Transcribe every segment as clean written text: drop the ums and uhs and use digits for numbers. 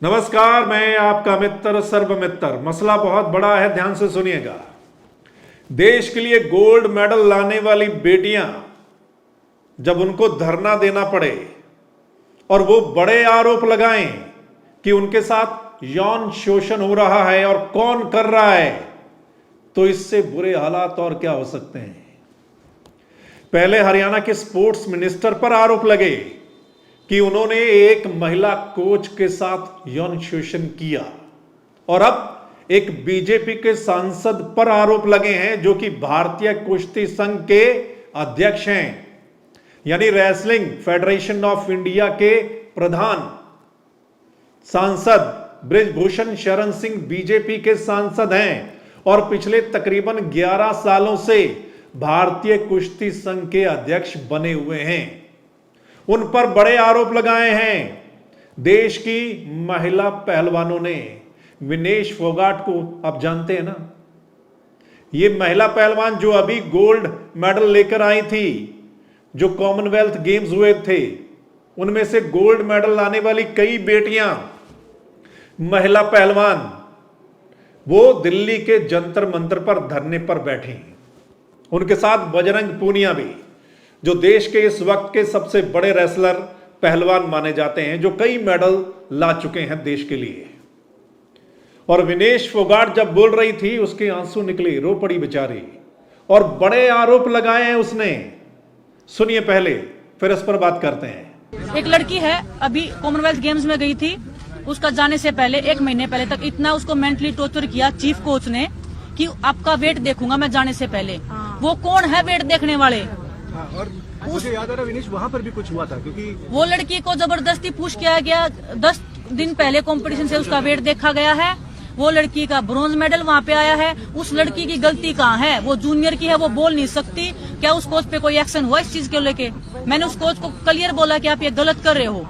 नमस्कार, मैं आपका मित्र सर्वमित्र। मसला बहुत बड़ा है, ध्यान से सुनिएगा। देश के लिए गोल्ड मेडल लाने वाली बेटियां जब उनको धरना देना पड़े और वो बड़े आरोप लगाएं कि उनके साथ यौन शोषण हो रहा है और कौन कर रहा है, तो इससे बुरे हालात और क्या हो सकते हैं। पहले हरियाणा के स्पोर्ट्स मिनिस्टर पर आरोप लगे कि उन्होंने एक महिला कोच के साथ यौन शोषण किया, और अब एक बीजेपी के सांसद पर आरोप लगे हैं जो कि भारतीय कुश्ती संघ के अध्यक्ष हैं, यानी रेसलिंग फेडरेशन ऑफ इंडिया के प्रधान। सांसद बृजभूषण शरण सिंह बीजेपी के सांसद हैं और पिछले तकरीबन 11 सालों से भारतीय कुश्ती संघ के अध्यक्ष बने हुए हैं। उन पर बड़े आरोप लगाए हैं। देश की महिला पहलवानों ने, विनेश फोगाट को आप जानते हैं ना, ये महिला पहलवान जो अभी गोल्ड मेडल लेकर आई थी, जो कॉमनवेल्थ गेम्स हुए थे, उनमें से गोल्ड मेडल लाने वाली कई बेटियां महिला पहलवान वो दिल्ली के जंतर मंतर पर धरने पर बैठी। उनके साथ बजरंग पूनिया भी, जो देश के इस वक्त के सबसे बड़े रेसलर पहलवान माने जाते हैं, जो कई मेडल ला चुके हैं देश के लिए। और विनेश फोगाट जब बोल रही थी, उसके आंसू निकले, रो पड़ी बेचारी, और बड़े आरोप लगाए हैं उसने। सुनिए पहले, फिर इस पर बात करते हैं। एक लड़की है, अभी कॉमनवेल्थ गेम्स में गई थी। उसका जाने से पहले 1 महीने पहले तक इतना उसको मेंटली टॉर्चर किया चीफ कोच ने कि आपका वेट देखूंगा मैं जाने से पहले। वो कौन है वेट देखने वाले? और मुझे याद आ रहा विनीश, वहाँ पर भी कुछ हुआ था, क्योंकि वो लड़की को जबरदस्ती पुश किया गया। 10 दिन पहले कंपटीशन से उसका वेट देखा गया है। वो लड़की का ब्रॉन्ज मेडल वहाँ पे आया है। उस लड़की की गलती कहाँ है? वो जूनियर की है, वो बोल नहीं सकती। क्या उस कोच पे कोई एक्शन हुआ इस चीज को लेके? मैंने उस कोच को क्लियर बोला कि आप ये गलत कर रहे हो।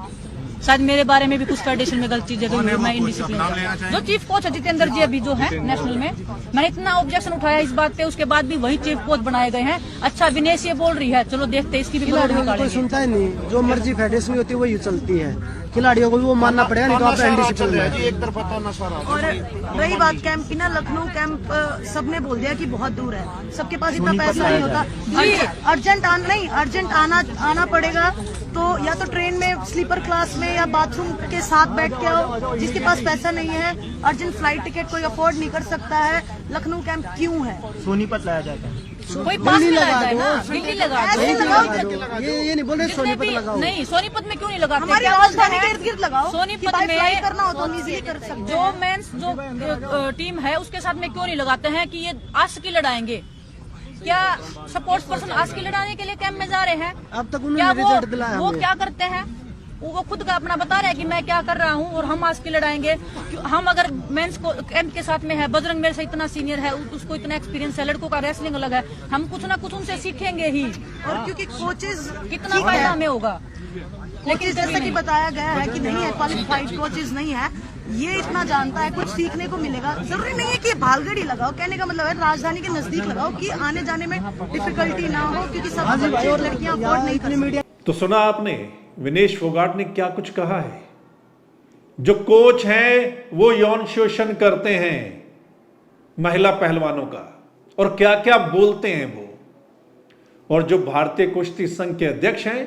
शायद मेरे बारे में भी कुछ फेडरेशन में गलत चीजें हुई, मैं इनडिसिप्लिन। जो चीफ कोच है जितेंद्र जी अभी जो है नेशनल में, मैंने इतना ऑब्जेक्शन उठाया इस बात पे, उसके बाद भी वही चीफ कोच बनाए गए हैं। अच्छा, विनेश ये बोल रही है, चलो देखते हैं इसकी भी कोई सुनता ही नहीं। जो मर्जी फेडरेशन में होती है वही चलती है। खिलाड़ियों को भी वो मानना पड़ेगा, नहीं तो आप इनडिसिप्लिन है। एक तरफा था नशा। और रही बात कैंप की ना, लखनऊ कैंप सबने बोल दिया कि बहुत दूर है, सबके पास इतना पैसा नहीं होता। अर्जेंट आना पड़ेगा, तो या तो ट्रेन में स्लीपर क्लास में या बाथरूम के साथ बैठ के आओ। जिसके पास पैसा नहीं है, अर्जेंट फ्लाइट टिकट कोई अफोर्ड नहीं कर सकता है। लखनऊ कैंप क्यों है? सोनीपत लाया जाता है। कोई पास में लगाया जाए ना, दिल्ली लगा दो। ये नहीं बोल रहे सोनीपत लगाओ। नहीं, सोनीपत में क्यों नहीं लगाते? हमारी राजधानी के इर्द गिर्द लगाओ। सोनीपत बाय में फ्लाइट करना हो तो इजीली कर सकते जो हैं। मेंस जो टीम है उसके साथ में क्यों नहीं लगाते हैं कि ये आस्की लड़ाएंगे? क्या स्पोर्ट्स पर्सन आस्की लड़ाने के लिए कैंप में जा रहे हैं? अब तक क्या उन्होंने रिजल्ट दिलाया वो हमें। क्या करते हैं? वो खुद का अपना बता रहे हैं कि मैं क्या कर रहा हूँ और हम आस्की लड़ाएंगे। हम अगर मेंस को कैंप के साथ में है, बजरंग मेरे से इतना सीनियर है, उसको इतना एक्सपीरियंस है, लड़कों का रेसलिंग अलग है, हम कुछ ना कुछ उनसे सीखेंगे ही। और क्योंकि कोचेज कितना फायदा हमें होगा। लेकिन जैसा कि बताया गया है कि नहीं है, क्वालिफाइड कोचेज नहीं है, ये इतना जानता है, कुछ सीखने को मिलेगा। जरूरी नहीं है कि भालगढ़ी लगाओ, कहने का मतलब है राजधानी के नजदीक लगाओ कि आने जाने में डिफिकल्टी ना हो, क्योंकि सब बच्चे लड़कियां अफोर्ड नहीं कर सकती। तो सुना आपने विनेश फोगाट ने क्या कुछ कहा है। जो कोच हैं वो यौन शोषण करते हैं महिला पहलवानों का, और क्या क्या बोलते हैं वो। और जो भारतीय कुश्ती संघ के अध्यक्ष हैं,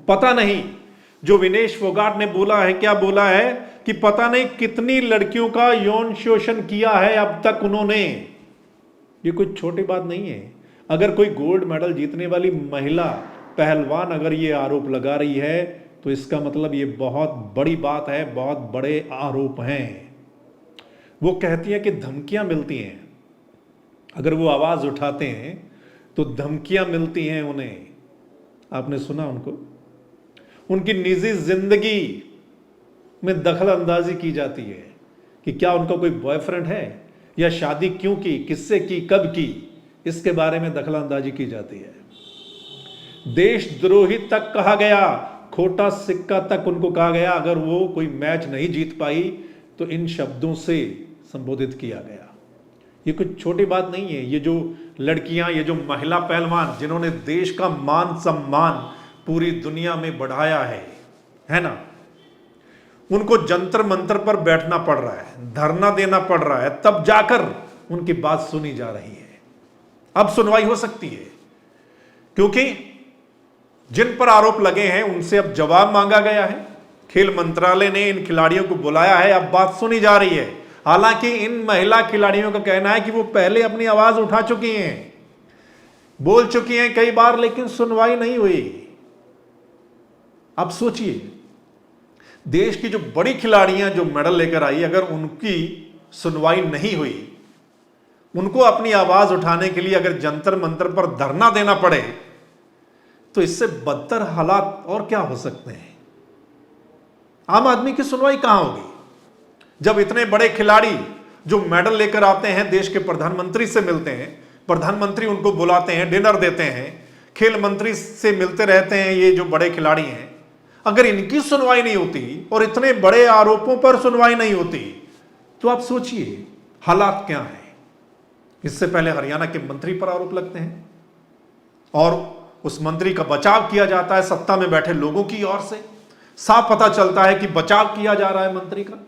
पता नहीं जो विनेश फोगाट ने बोला है, क्या बोला है कि पता नहीं कितनी लड़कियों का यौन शोषण किया है अब तक उन्होंने। ये कोई छोटी बात नहीं है। अगर कोई गोल्ड मेडल जीतने वाली महिला पहलवान अगर ये आरोप लगा रही है, तो इसका मतलब ये बहुत बड़ी बात है, बहुत बड़े आरोप हैं। वो कहती है कि धमकियां मिलती हैं, अगर वो आवाज उठाते हैं तो धमकियां मिलती हैं उन्हें। आपने सुना उनको? उनकी निजी जिंदगी में दखल अंदाजी की जाती है कि क्या उनका कोई बॉयफ्रेंड है, या शादी क्यों की, किससे की, कब की, इसके बारे में दखल अंदाजी की जाती है। देशद्रोही तक कहा गया, खोटा सिक्का तक उनको कहा गया। अगर वो कोई मैच नहीं जीत पाई तो इन शब्दों से संबोधित किया गया। ये कुछ छोटी बात नहीं है। ये जो लड़कियां, ये जो महिला पहलवान जिन्होंने देश का मान सम्मान पूरी दुनिया में बढ़ाया है ना, उनको जंतर मंतर पर बैठना पड़ रहा है, धरना देना पड़ रहा है, तब जाकर उनकी बात सुनी जा रही है। अब सुनवाई हो सकती है, क्योंकि जिन पर आरोप लगे हैं उनसे अब जवाब मांगा गया है। खेल मंत्रालय ने इन खिलाड़ियों को बुलाया है, अब बात सुनी जा रही है। हालांकि इन महिला खिलाड़ियों का कहना है कि वो पहले अपनी आवाज उठा चुकी हैं, बोल चुकी हैं कई बार, लेकिन सुनवाई नहीं हुई। अब सोचिए, देश की जो बड़ी खिलाड़ियां जो मेडल लेकर आई, अगर उनकी सुनवाई नहीं हुई, उनको अपनी आवाज उठाने के लिए अगर जंतर मंतर पर धरना देना पड़े, तो इससे बदतर हालात और क्या हो सकते हैं। आम आदमी की सुनवाई कहां होगी जब इतने बड़े खिलाड़ी जो मेडल लेकर आते हैं देश के प्रधानमंत्री से मिलते हैं, प्रधानमंत्री उनको बुलाते हैं, डिनर देते हैं, खेल मंत्री से मिलते रहते हैं, ये जो बड़े खिलाड़ी हैं, अगर इनकी सुनवाई नहीं होती और इतने बड़े आरोपों पर सुनवाई नहीं होती, तो आप सोचिए हालात क्या हैं। इससे पहले हरियाणा के मंत्री पर आरोप लगते हैं और उस मंत्री का बचाव किया जाता है सत्ता में बैठे लोगों की ओर से। साफ पता चलता है कि बचाव किया जा रहा है मंत्री का।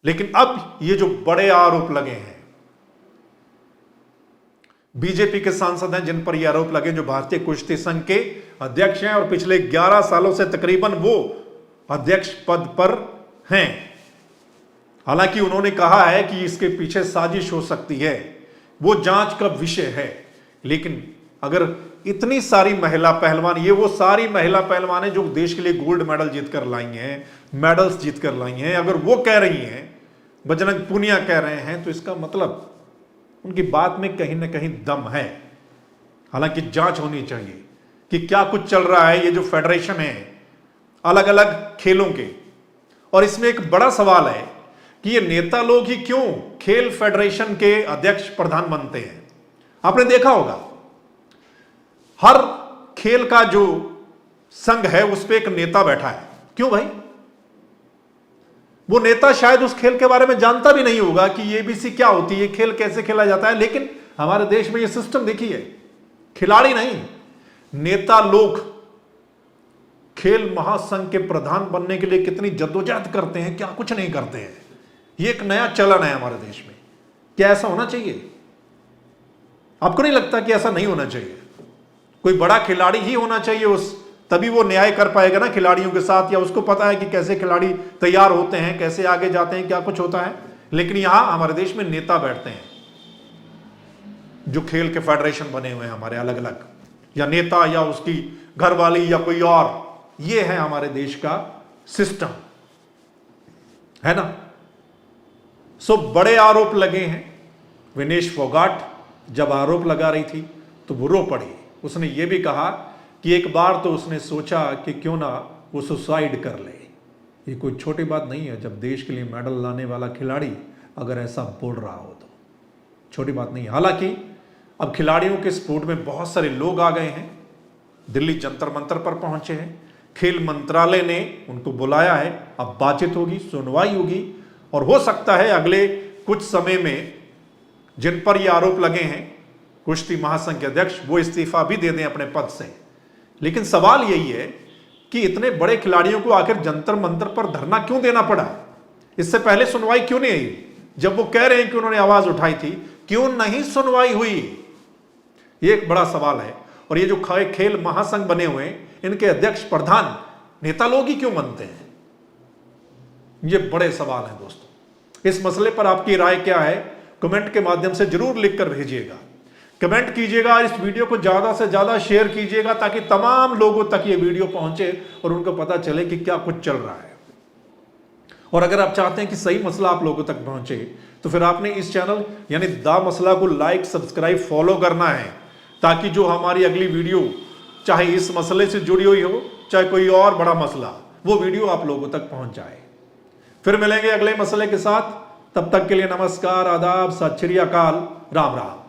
लेकिन अब ये जो बड़े आरोप लगे हैं, बीजेपी के सांसद हैं जिन पर यह आरोप लगे, जो भारतीय कुश्ती संघ के अध्यक्ष हैं और पिछले 11 सालों से तकरीबन वो अध्यक्ष पद पर हैं। हालांकि उन्होंने कहा है कि इसके पीछे साजिश हो सकती है, वो जांच का विषय है। लेकिन अगर इतनी सारी महिला पहलवान, ये वो सारी महिला पहलवान जो देश के लिए गोल्ड मेडल जीतकर लाई हैं, मेडल्स जीतकर लाई हैं, अगर वो कह रही हैं, बजरंग पूनिया कह रहे हैं, तो इसका मतलब उनकी बात में कहीं ना कहीं दम है। हालांकि जांच होनी चाहिए कि क्या कुछ चल रहा है। ये जो फेडरेशन है अलग अलग खेलों के, और इसमें एक बड़ा सवाल है कि ये नेता लोग ही क्यों खेल फेडरेशन के अध्यक्ष प्रधान बनते हैं। आपने देखा होगा हर खेल का जो संघ है उस पे एक नेता बैठा है। क्यों भाई? वो नेता शायद उस खेल के बारे में जानता भी नहीं होगा कि ये एबीसी क्या होती है, खेल कैसे खेला जाता है। लेकिन हमारे देश में ये सिस्टम देखिए, खिलाड़ी नहीं, नेता लोग खेल महासंघ के प्रधान बनने के लिए कितनी जद्दोजहद करते हैं, क्या कुछ नहीं करते हैं। ये एक नया चलन है हमारे देश में। क्या ऐसा होना चाहिए? आपको नहीं लगता कि ऐसा नहीं होना चाहिए? कोई बड़ा खिलाड़ी ही होना चाहिए, उस तभी वो न्याय कर पाएगा ना खिलाड़ियों के साथ, या उसको पता है कि कैसे खिलाड़ी तैयार होते हैं, कैसे आगे जाते हैं, क्या कुछ होता है। लेकिन यहां हमारे देश में नेता बैठते हैं जो खेल के फेडरेशन बने हुए हैं हमारे अलग अलग, या नेता या उसकी घरवाली या कोई और। ये है हमारे देश का सिस्टम, है ना। सो बड़े आरोप लगे हैं। विनेश फोगाट जब आरोप लगा रही थी तो वो रो पड़ी। उसने ये भी कहा कि एक बार तो उसने सोचा कि क्यों ना वो सुसाइड कर ले। ये कोई छोटी बात नहीं है, जब देश के लिए मेडल लाने वाला खिलाड़ी अगर ऐसा बोल रहा हो तो छोटी बात नहीं है। हालांकि अब खिलाड़ियों के सपोर्ट में बहुत सारे लोग आ गए हैं, दिल्ली जंतर मंतर पर पहुंचे हैं, खेल मंत्रालय ने उनको बुलाया है, अब बातचीत होगी, सुनवाई होगी, और हो सकता है अगले कुछ समय में जिन पर ये आरोप लगे हैं कुश्ती महासंघ के अध्यक्ष, वो इस्तीफा भी दे दें अपने पद से। लेकिन सवाल यही है कि इतने बड़े खिलाड़ियों को आखिर जंतर मंतर पर धरना क्यों देना पड़ा? इससे पहले सुनवाई क्यों नहीं हुई? जब वो कह रहे हैं कि उन्होंने आवाज उठाई थी, क्यों नहीं सुनवाई हुई? ये एक बड़ा सवाल है। और ये जो खेल महासंघ बने हुए हैं, इनके अध्यक्ष प्रधान नेता लोग ही क्यों बनते हैं? ये बड़े सवाल हैं दोस्तों। इस मसले पर आपकी राय क्या है? कमेंट के माध्यम से जरूर लिखकर भेजिएगा। कमेंट कीजिएगा, इस वीडियो को ज्यादा से ज्यादा शेयर कीजिएगा ताकि तमाम लोगों तक ये वीडियो पहुंचे और उनको पता चले कि क्या कुछ चल रहा है। और अगर आप चाहते हैं कि सही मसला आप लोगों तक पहुंचे, तो फिर आपने इस चैनल यानी दा मसला को लाइक, सब्सक्राइब, फॉलो करना है, ताकि जो हमारी अगली वीडियो चाहे इस मसले से जुड़ी हुई हो, चाहे कोई और बड़ा मसला, वो वीडियो आप लोगों तक पहुंच जाए। फिर मिलेंगे अगले मसले के साथ। तब तक के लिए नमस्कार, आदाब, सत श्री अकाल, राम राम।